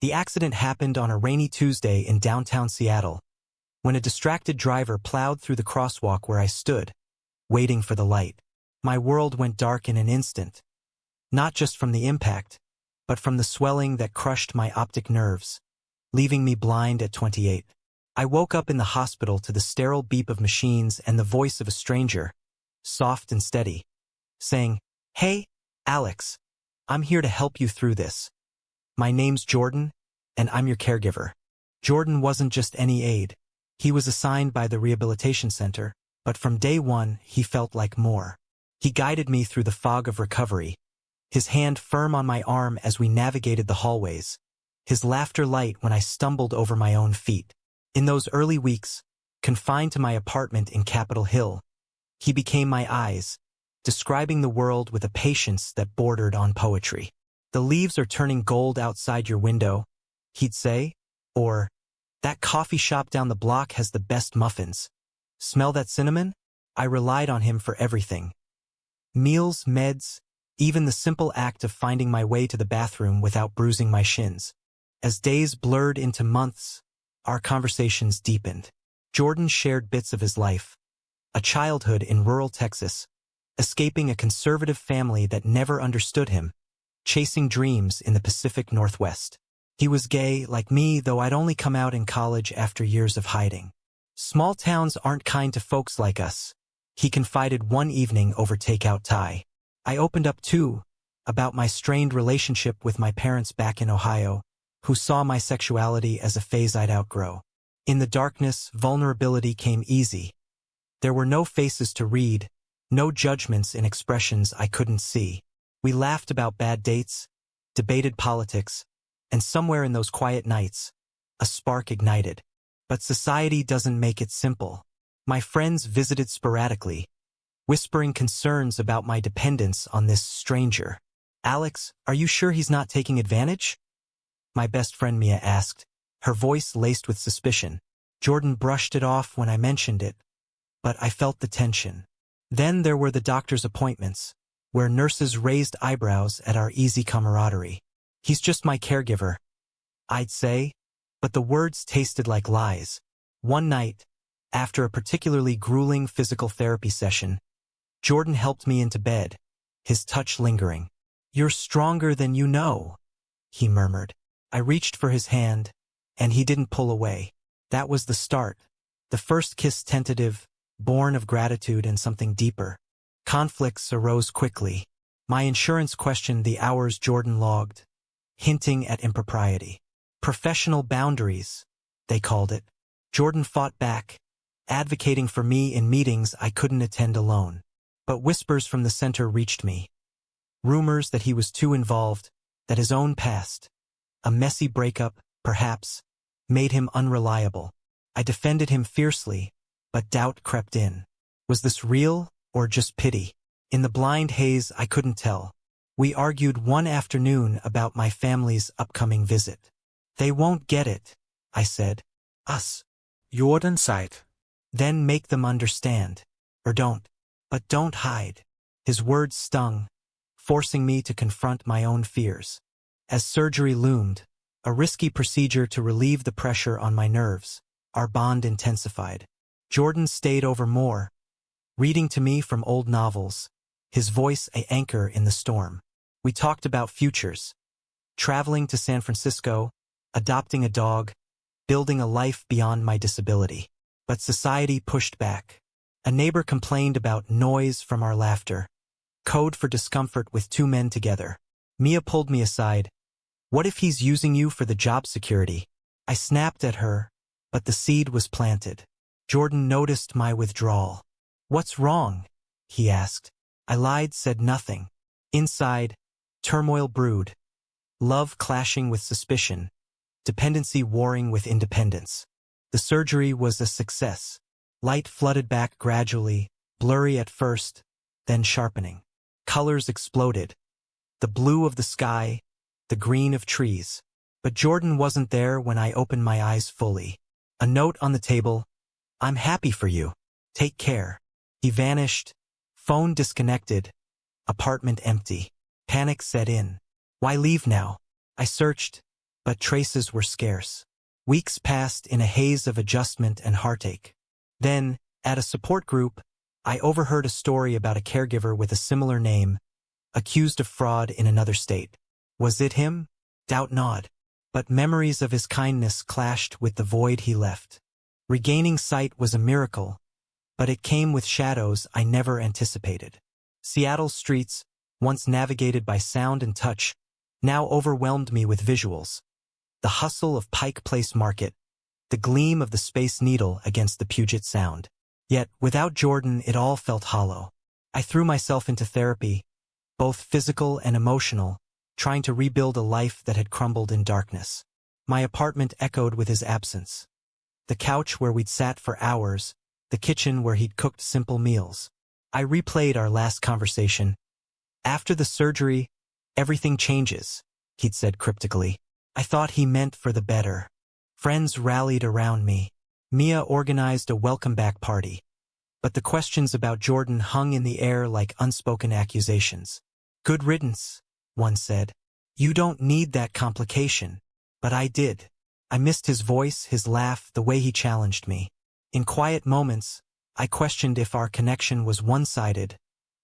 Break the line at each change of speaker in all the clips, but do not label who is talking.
The accident happened on a rainy Tuesday in downtown Seattle, when a distracted driver plowed through the crosswalk where I stood, waiting for the light. My world went dark in an instant, not just from the impact, but from the swelling that crushed my optic nerves, leaving me blind at 28. I woke up in the hospital to the sterile beep of machines and the voice of a stranger, soft and steady, saying, "Hey, Alex, I'm here to help you through this. My name's Jordan, and I'm your caregiver." Jordan wasn't just any aide. He was assigned by the rehabilitation center, but from day one, he felt like more. He guided me through the fog of recovery, his hand firm on my arm as we navigated the hallways, his laughter light when I stumbled over my own feet. In those early weeks, confined to my apartment in Capitol Hill, he became my eyes, describing the world with a patience that bordered on poetry. "The leaves are turning gold outside your window," he'd say, or, "That coffee shop down the block has the best muffins. Smell that cinnamon?" I relied on him for everything. Meals, meds, even the simple act of finding my way to the bathroom without bruising my shins. As days blurred into months, our conversations deepened. Jordan shared bits of his life, a childhood in rural Texas, escaping a conservative family that never understood him, chasing dreams in the Pacific Northwest. He was gay, like me, though I'd only come out in college after years of hiding. "Small towns aren't kind to folks like us," he confided one evening over takeout Thai. I opened up too, about my strained relationship with my parents back in Ohio, who saw my sexuality as a phase I'd outgrow. In the darkness, vulnerability came easy. There were no faces to read, no judgments in expressions I couldn't see. We laughed about bad dates, debated politics, and somewhere in those quiet nights, a spark ignited. But society doesn't make it simple. My friends visited sporadically, whispering concerns about my dependence on this stranger. "Alex, are you sure he's not taking advantage?" my best friend Mia asked, her voice laced with suspicion. Jordan brushed it off when I mentioned it, but I felt the tension. Then there were the doctor's appointments, where nurses raised eyebrows at our easy camaraderie. "He's just my caregiver," I'd say, but the words tasted like lies. One night, after a particularly grueling physical therapy session, Jordan helped me into bed, his touch lingering. "You're stronger than you know," he murmured. I reached for his hand, and he didn't pull away. That was the start, the first kiss tentative, born of gratitude and something deeper. Conflicts arose quickly. My insurance questioned the hours Jordan logged, hinting at impropriety. Professional boundaries, they called it. Jordan fought back, advocating for me in meetings I couldn't attend alone. But whispers from the center reached me. Rumors that he was too involved, that his own past, a messy breakup, perhaps, made him unreliable. I defended him fiercely, but doubt crept in. Was this real, or just pity? In the blind haze, I couldn't tell. We argued one afternoon about my family's upcoming visit. "They won't get it," I said. "Us."
Jordan sighed.
"Then make them understand. Or don't. But don't hide." His words stung, forcing me to confront my own fears. As surgery loomed, a risky procedure to relieve the pressure on my nerves, our bond intensified. Jordan stayed over more, reading to me from old novels, his voice an anchor in the storm. We talked about futures, traveling to San Francisco, adopting a dog, building a life beyond my disability. But society pushed back. A neighbor complained about noise from our laughter, code for discomfort with two men together. Mia pulled me aside. "What if he's using you for the job security?" I snapped at her, but the seed was planted. Jordan noticed my withdrawal. "What's wrong?" he asked. I lied, said nothing. Inside, turmoil brewed, love clashing with suspicion, dependency warring with independence. The surgery was a success. Light flooded back gradually, blurry at first, then sharpening. Colors exploded. The blue of the sky, the green of trees. But Jordan wasn't there when I opened my eyes fully. A note on the table, "I'm happy for you. Take care." He vanished, phone disconnected, apartment empty. Panic set in. Why leave now? I searched, but traces were scarce. Weeks passed in a haze of adjustment and heartache. Then, at a support group, I overheard a story about a caregiver with a similar name, accused of fraud in another state. Was it him? Doubt not. But memories of his kindness clashed with the void he left. Regaining sight was a miracle, but it came with shadows I never anticipated. Seattle's streets, once navigated by sound and touch, now overwhelmed me with visuals. The hustle of Pike Place Market, the gleam of the Space Needle against the Puget Sound. Yet, without Jordan, it all felt hollow. I threw myself into therapy, both physical and emotional, trying to rebuild a life that had crumbled in darkness. My apartment echoed with his absence. The couch where we'd sat for hours, the kitchen where he'd cooked simple meals. I replayed our last conversation. After the surgery, everything changes, he'd said cryptically. I thought he meant for the better. Friends rallied around me. Mia organized a welcome-back party. But the questions about Jordan hung in the air like unspoken accusations. Good riddance, one said. You don't need that complication. But I did. I missed his voice, his laugh, the way he challenged me. In quiet moments, I questioned if our connection was one-sided,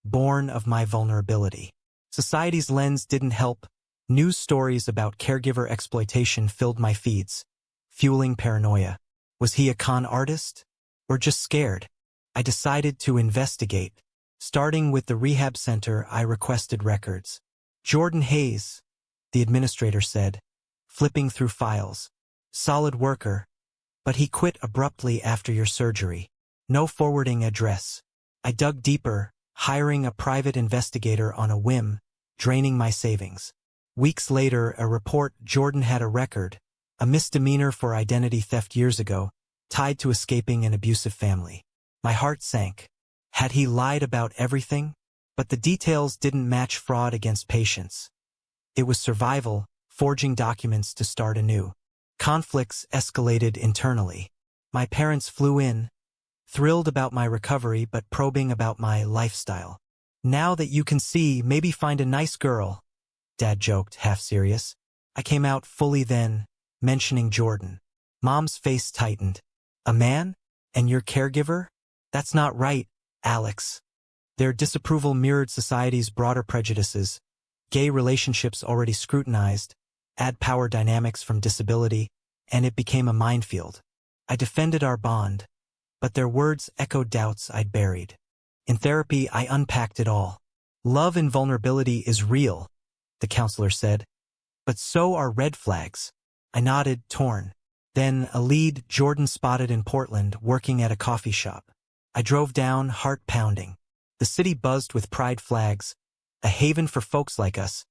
born of my vulnerability. Society's lens didn't help. News stories about caregiver exploitation filled my feeds, fueling paranoia. Was he a con artist? Or just scared? I decided to investigate. Starting with the rehab center, I requested records. Jordan Hayes, the administrator said, flipping through files. Solid worker, but he quit abruptly after your surgery. No forwarding address. I dug deeper, hiring a private investigator on a whim, draining my savings. Weeks later, a report Jordan had a record, a misdemeanor for identity theft years ago, tied to escaping an abusive family. My heart sank. Had he lied about everything? But the details didn't match fraud against patients. It was survival, forging documents to start anew. Conflicts escalated internally. My parents flew in, thrilled about my recovery but probing about my lifestyle. Now that you can see, maybe find a nice girl, Dad joked, half serious. I came out fully then, mentioning Jordan. Mom's face tightened. A man? And your caregiver? That's not right, Alex. Their disapproval mirrored society's broader prejudices. Gay relationships already scrutinized, add power dynamics from disability, and it became a minefield. I defended our bond, but their words echoed doubts I'd buried. In therapy, I unpacked it all. Love and vulnerability is real, the counselor said. But so are red flags. I nodded, torn. Then a lead Jordan spotted in Portland, working at a coffee shop. I drove down, heart pounding. The city buzzed with pride flags, a haven for folks like us,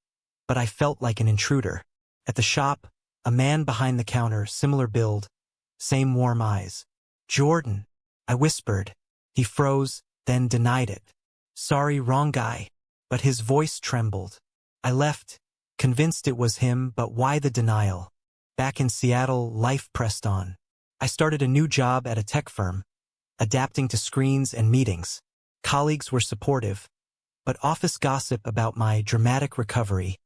but I felt like an intruder. At the shop, a man behind the counter, similar build, same warm eyes. Jordan, I whispered. He froze, then denied it. Sorry, wrong guy. But his voice trembled. I left, convinced it was him, but why the denial? Back in Seattle, life pressed on. I started a new job at a tech firm, adapting to screens and meetings. Colleagues were supportive, but office gossip about my dramatic recovery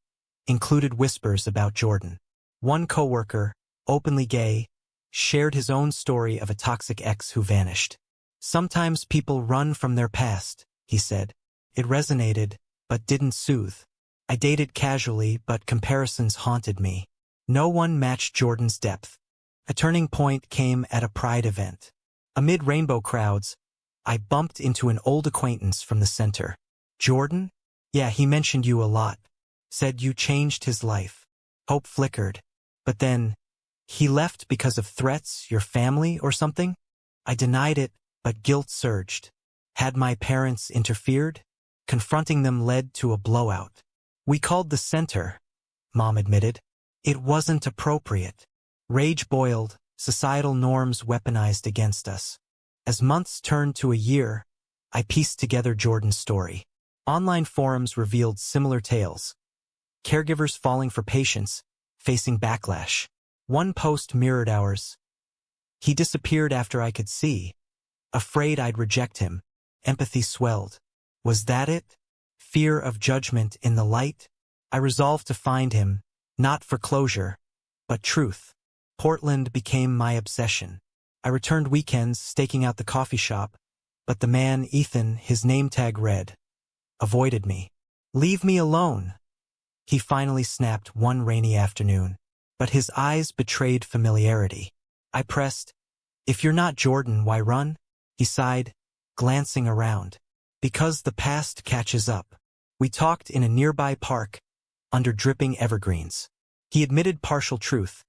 included whispers about Jordan. One coworker, openly gay, shared his own story of a toxic ex who vanished. Sometimes people run from their past, he said. It resonated, but didn't soothe. I dated casually, but comparisons haunted me. No one matched Jordan's depth. A turning point came at a Pride event. Amid rainbow crowds, I bumped into an old acquaintance from the center. Jordan? Yeah, he mentioned you a lot. Said you changed his life. Hope flickered. But then, he left because of threats, your family, or something? I denied it, but guilt surged. Had my parents interfered? Confronting them led to a blowout. We called the center, Mom admitted. It wasn't appropriate. Rage boiled, societal norms weaponized against us. As months turned to a year, I pieced together Jordan's story. Online forums revealed similar tales. Caregivers falling for patients, facing backlash. One post mirrored ours. He disappeared after I could see. Afraid I'd reject him, empathy swelled. Was that it? Fear of judgment in the light? I resolved to find him, not for closure, but truth. Portland became my obsession. I returned weekends, staking out the coffee shop, but the man, Ethan, his name tag read, avoided me. Leave me alone. He finally snapped one rainy afternoon, but his eyes betrayed familiarity. I pressed, if you're not Jordan, why run? He sighed, glancing around. Because the past catches up. We talked in a nearby park, under dripping evergreens. He admitted partial truth.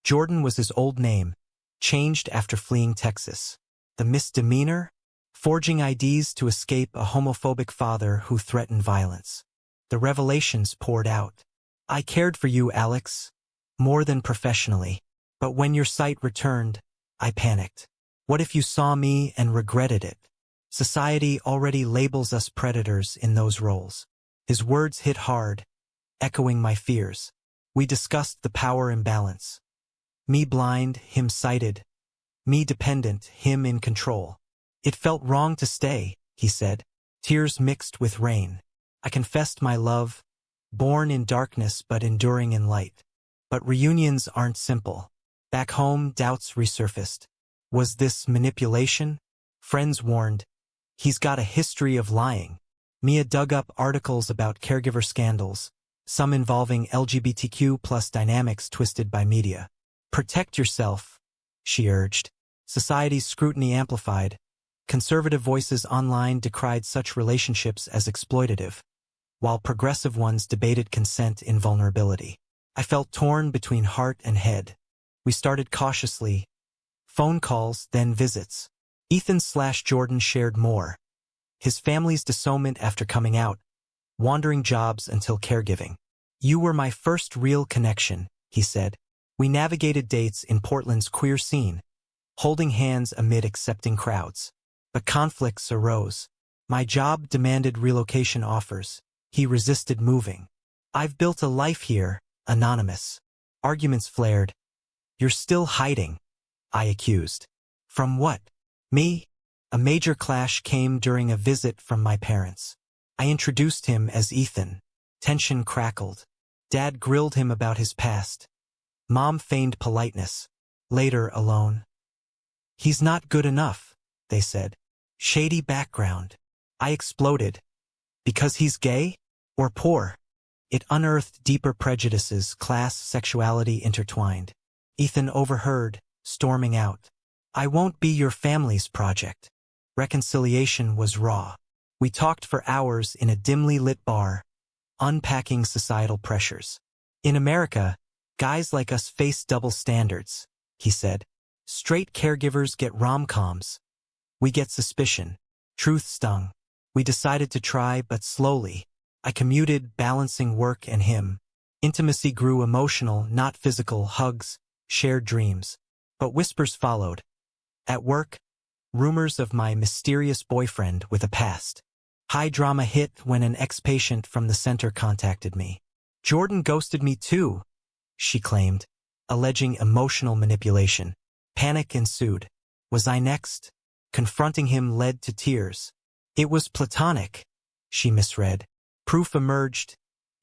Jordan was his old name, changed after fleeing Texas. The misdemeanor? Forging IDs to escape a homophobic father who threatened violence. The revelations poured out. I cared for you, Alex, more than professionally. But when your sight returned, I panicked. What if you saw me and regretted it? Society already labels us predators in those roles. His words hit hard, echoing my fears. We discussed the power imbalance. Me blind, him sighted. Me dependent, him in control. It felt wrong to stay, he said, tears mixed with rain. I confessed my love, born in darkness but enduring in light. But reunions aren't simple. Back home, doubts resurfaced. Was this manipulation? Friends warned, he's got a history of lying. Mia dug up articles about caregiver scandals, some involving LGBTQ plus dynamics twisted by media. Protect yourself, she urged. Society's scrutiny amplified. Conservative voices online decried such relationships as exploitative, while progressive ones debated consent in vulnerability. I felt torn between heart and head. We started cautiously. Phone calls, then visits. Ethan/Jordan shared more. His family's disownment after coming out, wandering jobs until caregiving. You were my first real connection, he said. We navigated dates in Portland's queer scene, holding hands amid accepting crowds. But conflicts arose. My job demanded relocation offers. He resisted moving. I've built a life here, anonymous. Arguments flared. You're still hiding, I accused. From what? Me? A major clash came during a visit from my parents. I introduced him as Ethan. Tension crackled. Dad grilled him about his past. Mom feigned politeness. Later, alone. He's not good enough, they said. Shady background. I exploded. Because he's gay? Or poor? It unearthed deeper prejudices, class, sexuality intertwined. Ethan overheard, storming out. I won't be your family's project. Reconciliation was raw. We talked for hours in a dimly lit bar, unpacking societal pressures. In America, guys like us face double standards, he said. Straight caregivers get rom-coms. We get suspicion. Truth stung. We decided to try, but slowly. I commuted, balancing work and him. Intimacy grew emotional, not physical, hugs, shared dreams. But whispers followed. At work, rumors of my mysterious boyfriend with a past. High drama hit when an ex-patient from the center contacted me. Jordan ghosted me too, she claimed, alleging emotional manipulation. Panic ensued. Was I next? Confronting him led to tears. It was platonic, she misread. Proof emerged,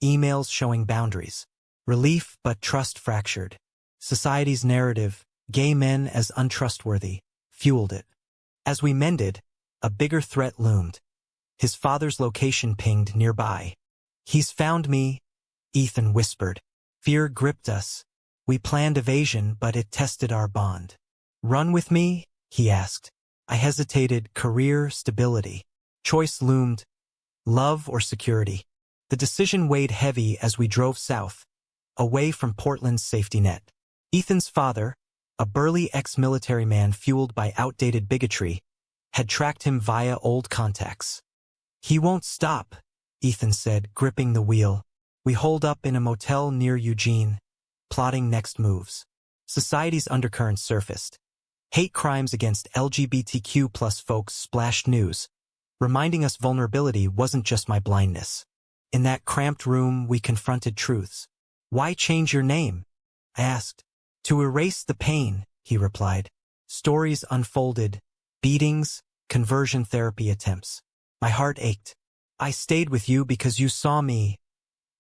emails showing boundaries. Relief but trust fractured. Society's narrative, gay men as untrustworthy, fueled it. As we mended, a bigger threat loomed. His father's location pinged nearby. He's found me, Ethan whispered. Fear gripped us. We planned evasion, but it tested our bond. Run with me? He asked. I hesitated. Career, stability. Choice loomed. Love or security. The decision weighed heavy as we drove south, away from Portland's safety net. Ethan's father, a burly ex-military man fueled by outdated bigotry, had tracked him via old contacts. He won't stop, Ethan said, gripping the wheel. We holed up in a motel near Eugene, plotting next moves. Society's undercurrents surfaced. Hate crimes against LGBTQ plus folks splashed news, reminding us vulnerability wasn't just my blindness. In that cramped room, we confronted truths. Why change your name? I asked. To erase the pain, he replied. Stories unfolded, beatings, conversion therapy attempts. My heart ached. I stayed with you because you saw me,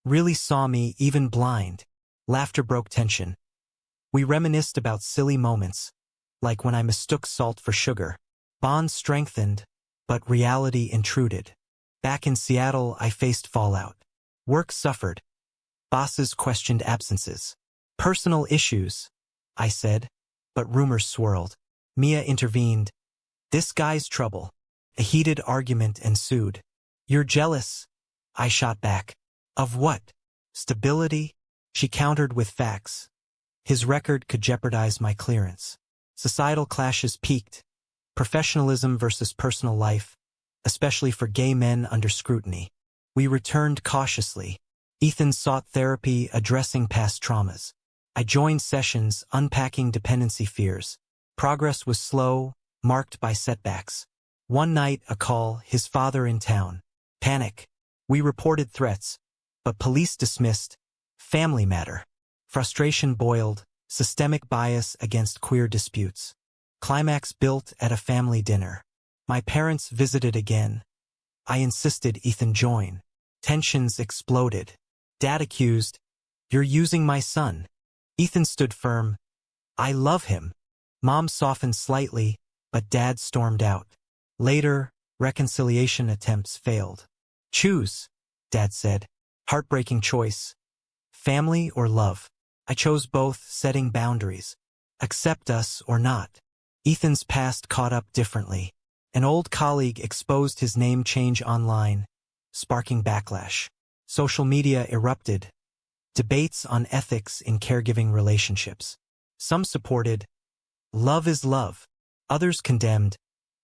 really saw me, even blind. Laughter broke tension. We reminisced about silly moments, like when I mistook salt for sugar. Bonds strengthened, but reality intruded. Back in Seattle, I faced fallout. Work suffered. Bosses questioned absences. Personal issues, I said, but rumors swirled. Mia intervened. This guy's trouble. A heated argument ensued. You're jealous, I shot back. Of what? Stability? She countered with facts. His record could jeopardize my clearance. Societal clashes peaked. Professionalism versus personal life, especially for gay men under scrutiny. We returned cautiously. Ethan sought therapy addressing past traumas. I joined sessions unpacking dependency fears. Progress was slow, marked by setbacks. One night, a call, his father in town. Panic. We reported threats, but police dismissed. Family matter. Frustration boiled, systemic bias against queer disputes. Climax built at a family dinner. My parents visited again. I insisted Ethan join. Tensions exploded. Dad accused, "You're using my son." Ethan stood firm. "I love him." Mom softened slightly, but Dad stormed out. Later, reconciliation attempts failed. "Choose," Dad said. "Heartbreaking choice. Family or love?" I chose both, setting boundaries. Accept us or not. Ethan's past caught up differently. An old colleague exposed his name change online, sparking backlash. Social media erupted. Debates on ethics in caregiving relationships. Some supported, love is love. Others condemned,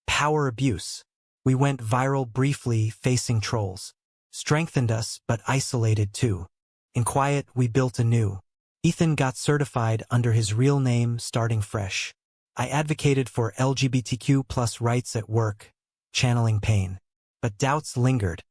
power abuse. We went viral briefly, facing trolls. Strengthened us, but isolated too. In quiet, we built anew. Ethan got certified under his real name, starting fresh. I advocated for LGBTQ+ rights at work, channeling pain. But doubts lingered.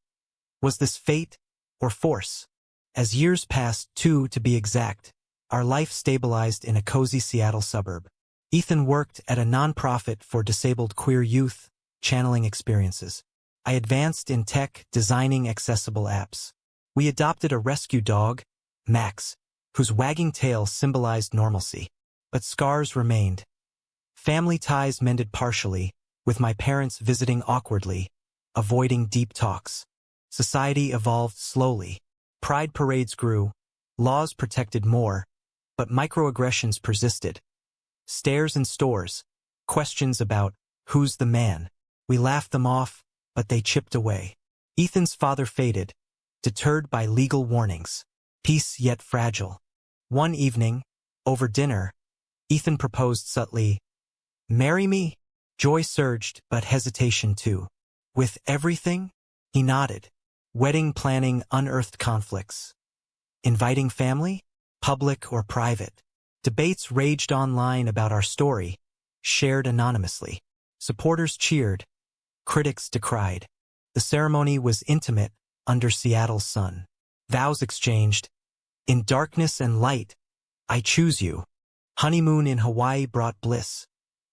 Was this fate or force? As years passed, 2 to be exact, our life stabilized in a cozy Seattle suburb. Ethan worked at a nonprofit for disabled queer youth, channeling experiences. I advanced in tech, designing accessible apps. We adopted a rescue dog, Max, whose wagging tail symbolized normalcy. But scars remained. Family ties mended partially, with my parents visiting awkwardly, avoiding deep talks. Society evolved slowly. Pride parades grew, laws protected more, but microaggressions persisted. Stares in stores, questions about who's the man. We laughed them off, but they chipped away. Ethan's father faded, deterred by legal warnings. Peace yet fragile. One evening, over dinner, Ethan proposed subtly, "Marry me?" Joy surged, but hesitation too. "With everything?" He nodded. Wedding planning unearthed conflicts. Inviting family? Public or private? Debates raged online about our story, shared anonymously. Supporters cheered. Critics decried. The ceremony was intimate, under Seattle's sun. Vows exchanged. In darkness and light, I choose you. Honeymoon in Hawaii brought bliss,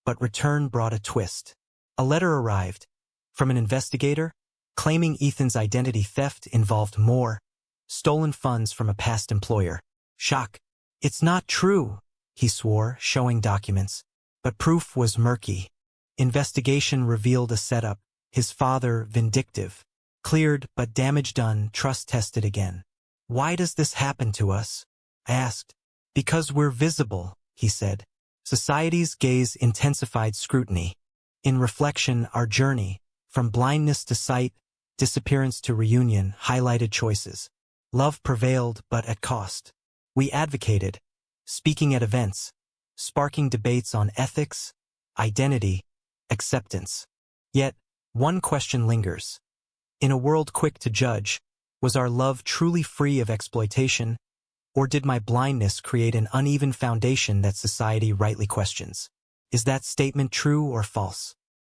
but return brought a twist. A letter arrived from an investigator, claiming Ethan's identity theft involved more. Stolen funds from a past employer. Shock. "It's not true," he swore, showing documents. But proof was murky. Investigation revealed a setup. His father, vindictive. Cleared, but damage done, trust tested again. "Why does this happen to us?" I asked. "Because we're visible," he said. Society's gaze intensified scrutiny. In reflection, our journey, from blindness to sight, disappearance to reunion, highlighted choices. Love prevailed, but at cost. We advocated, speaking at events, sparking debates on ethics, identity, acceptance. Yet, one question lingers. In a world quick to judge, was our love truly free of exploitation, or did my blindness create an uneven foundation that society rightly questions? Is that statement true or false?